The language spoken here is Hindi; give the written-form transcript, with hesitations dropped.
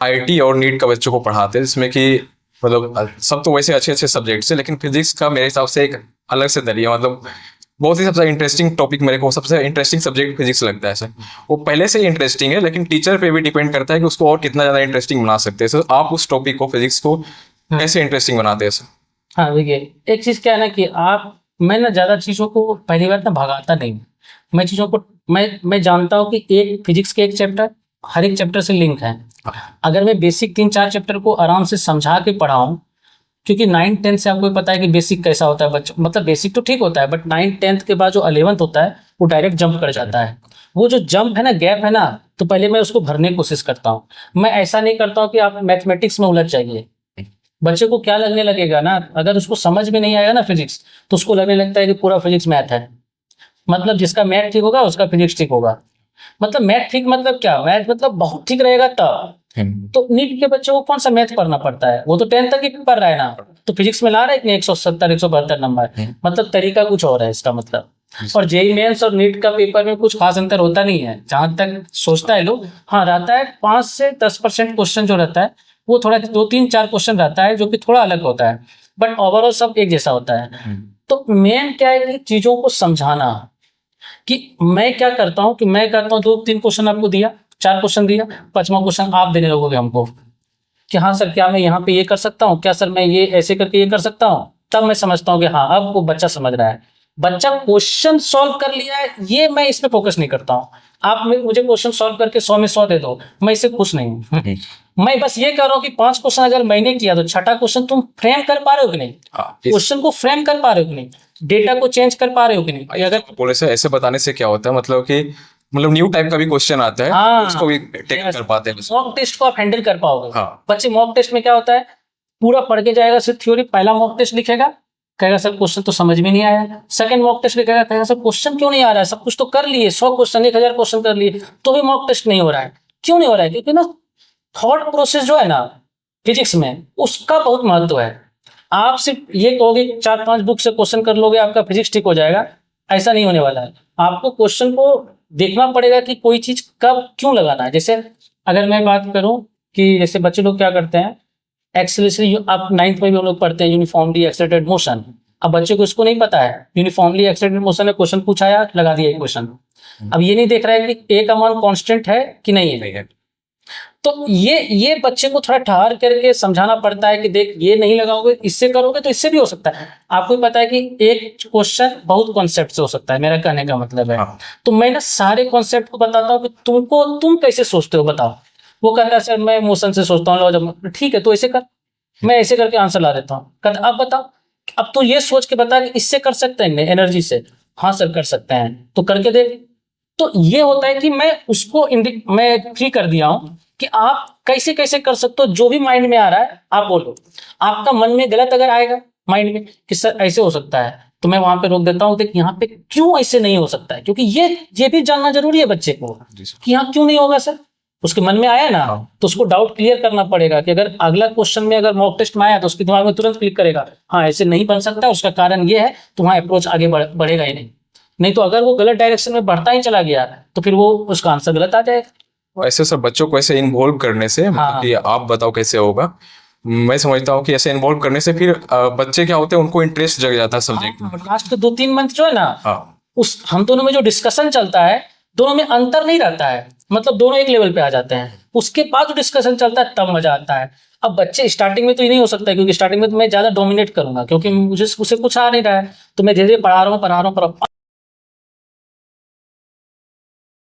आईआईटी और नीट का बच्चों को पढ़ाते हैं, जिसमें कि मतलब सब तो वैसे अच्छे अच्छे सब्जेक्ट्स है, लेकिन फिजिक्स का मेरे हिसाब से एक अलग से दरिया, मतलब बहुत ही सबसे इंटरेस्टिंग टॉपिक, मेरे को सबसे इंटरेस्टिंग सब्जेक्ट फिजिक्स लगता है सर। वो पहले से ही इंटरेस्टिंग है, लेकिन टीचर पे भी डिपेंड करता है कि उसको और कितना ज़्यादा इंटरेस्टिंग बना सकते हैं सर। आप उस टॉपिक को, फिजिक्स को कैसे इंटरेस्टिंग बनाते हैं सर? हाँ देखिए, एक चीज़ क्या है ना कि मैं ना ज़्यादा चीज़ों को पहली बार ना भगाता नहीं हूँ। मैं चीज़ों को मैं जानता हूँ कि एक फिजिक्स के एक चैप्टर हर एक चैप्टर से लिंक है। अगर मैं बेसिक 3-4 चैप्टर को आराम से समझा के पढ़ाऊँ, क्योंकि 9th-10th से आपको पता है कि बेसिक कैसा होता है बच्चों, मतलब बेसिक तो ठीक होता है, बट 9th-10th के बाद जो 11th होता है वो डायरेक्ट जंप कर जाता है। वो जो जंप है ना, गैप है ना, तो पहले मैं उसको भरने की कोशिश करता हूँ। मैं ऐसा नहीं करता हूँ कि आप मैथमेटिक्स में उलझ जाइए। बच्चे को क्या लगने लगेगा ना, अगर उसको समझ में नहीं आएगा ना फिजिक्स, तो उसको लगने लगता है कि पूरा फिजिक्स मैथ है। मतलब जिसका मैथ ठीक होगा उसका फिजिक्स ठीक होगा। मतलब मैथ ठीक मतलब क्या, मैथ मतलब बहुत ठीक रहेगा तब। तो नीट के बच्चों को कौन सा मैथ पढ़ना पड़ता है, वो तो 10th तक ही पढ़ रहा है ना, तो फिजिक्स में ला रहा है कि 170-172 नंबर, मतलब तरीका कुछ और है इसका मतलब। और जेईई मेंस और नीट का पेपर में कुछ खास अंतर होता नहीं है, जहां तक सोचता है लोग। हाँ रहता है, 5 से 10% क्वेश्चन जो रहता है वो थोड़ा 2-3-4 क्वेश्चन रहता है जो कि थोड़ा अलग होता है, बट ओवरऑल सब एक जैसा होता है। तो मेन क्या है कि चीजों को समझाना, कि मैं क्या करता हूँ कि मैं करता हूँ 2-3 क्वेश्चन आपको दिया, 4 क्वेश्चन दिया, 5वां क्वेश्चन आप देने लगोगे हमको कि हाँ सर क्या मैं यहाँ पे ये कर सकता हूँ, क्या सर मैं ये ऐसे करके ये कर सकता हूँ। तब मैं समझता हूँ कि हाँ अब वो बच्चा समझ रहा है, बच्चा क्वेश्चन सॉल्व कर लिया है, ये मैं इसमें फोकस नहीं करता हूँ। आप मुझे क्वेश्चन सॉल्व करके 100 में 100 दे दो, मैं इससे खुश नहीं हूँ। मैं बस ये कह रहा हूँ कि 5 क्वेश्चन अगर मैंने किया तो 6ठा क्वेश्चन तुम फ्रेम कर पा रहे हो कि नहीं, क्वेश्चन को फ्रेम कर पा रहे हो कि नहीं, डेटा को चेंज कर पा रहे हो कि नहीं। अगर बोले से ऐसे बताने से क्या होता है, मतलब कि मतलब न्यू टाइप का भी क्वेश्चन आता है, हाँ, उसको भी टेकल कर पाते हैं। मॉक टेस्ट को आप हैंडल कर पाओगे। हाँ। बच्चे मॉक टेस्ट में क्या होता है, पूरा पढ़ के जाएगा सिर्फ थ्योरी, पहला मॉक टेस्ट लिखेगा, कहेगा सर क्वेश्चन तो समझ में नहीं आया। सेकंड मॉक टेस्ट लिखेगा, कहेगा सर क्वेश्चन क्यों नहीं आ रहा है, सब कुछ तो कर लिए, 100 क्वेश्चन 1000 क्वेश्चन कर लिए, तो भी मॉक टेस्ट नहीं हो रहा है। क्यों नहीं हो रहा है, क्योंकि ना थॉट प्रोसेस जो है ना फिजिक्स में, उसका बहुत महत्व है। आप सिर्फ ये कहोगे 4-5 बुक से क्वेश्चन कर लोगे आपका फिजिक्स ठीक हो जाएगा, ऐसा नहीं होने वाला है। आपको क्वेश्चन को देखना पड़ेगा कि कोई चीज कब क्यों लगाना है। जैसे अगर मैं बात करूं कि जैसे बच्चे लोग क्या करते हैं, एक्सेलरेशन, आप 9th में भी हम लोग पढ़ते हैं यूनिफॉर्मली एक्सेलरेटेड मोशन। अब बच्चे को इसको नहीं पता है, यूनिफॉर्मली एक्सेलरेटेड मोशन में क्वेश्चन पूछा है, लगा दिया क्वेश्चन। अब ये नहीं देख रहा है कि ए का मान कांस्टेंट है कि नहीं है। तो ये बच्चे को थोड़ा ठहर करके समझाना पड़ता है कि देख ये नहीं लगाओगे, इससे करोगे तो इससे भी हो सकता है। आपको भी पता है कि एक क्वेश्चन बहुत कॉन्सेप्ट से हो सकता है, मेरा कहने का मतलब है। हाँ। तो मैं ना सारे कॉन्सेप्ट को बताता हूँ कि तुम कैसे सोचते हो बताओ। वो कहता है सर मैं मोशन से सोचता हूँ, जब ठीक है तो ऐसे कर, मैं ऐसे करके आंसर ला देता हूँ। कहता अब बताओ, अब तो ये सोच के बता कि इससे कर सकते हैं एनर्जी से, हाँ सर कर सकते हैं, तो करके दे। तो ये होता है कि मैं उसको मैं फ्री कर दिया हूँ कि आप कैसे कैसे कर सकते हो, जो भी माइंड में आ रहा है आप बोलो। आपका मन में गलत अगर आएगा माइंड में कि सर ऐसे हो सकता है, तो मैं वहां पे रोक देता हूँ कि यहाँ पे क्यों ऐसे नहीं हो सकता है, क्योंकि ये भी जानना जरूरी है बच्चे को कि यहाँ क्यों नहीं होगा सर। उसके मन में आया ना, तो उसको डाउट क्लियर करना पड़ेगा कि अगर अगला क्वेश्चन में अगर मॉक टेस्ट में आया तो उसके दिमाग में तुरंत क्लिक करेगा, हाँ ऐसे नहीं बन सकता, उसका कारण ये है, तो वहां अप्रोच आगे बढ़ेगा ही नहीं तो अगर वो गलत डायरेक्शन में बढ़ता ही चला गया तो फिर वो उसका आंसर गलत आ जाएगा। ऐसे सब बच्चों को ऐसे इन्वॉल्व करने से, मतलब कि आप बताओ कैसे होगा, मैं समझता हूँ कि ऐसे इन्वॉल्व करने से फिर बच्चे क्या होते हैं, उनको इंटरेस्ट जग जाता है सब्जेक्ट में। लास्ट के 2-3 मंथ जो है ना, उस हम दोनों में जो डिस्कशन चलता है, दोनों में अंतर नहीं रहता है, मतलब दोनों एक लेवल पे आ जाते हैं। उसके बाद जो डिस्कशन चलता है तब मजा आता है। अब बच्चे स्टार्टिंग में तो ये नहीं हो सकता है, क्योंकि स्टार्टिंग में तो मैं ज्यादा डोमिनेट करूंगा, क्योंकि मुझे उसे कुछ आ नहीं रहा है, तो मैं धीरे धीरे पढ़ा रहा हूँ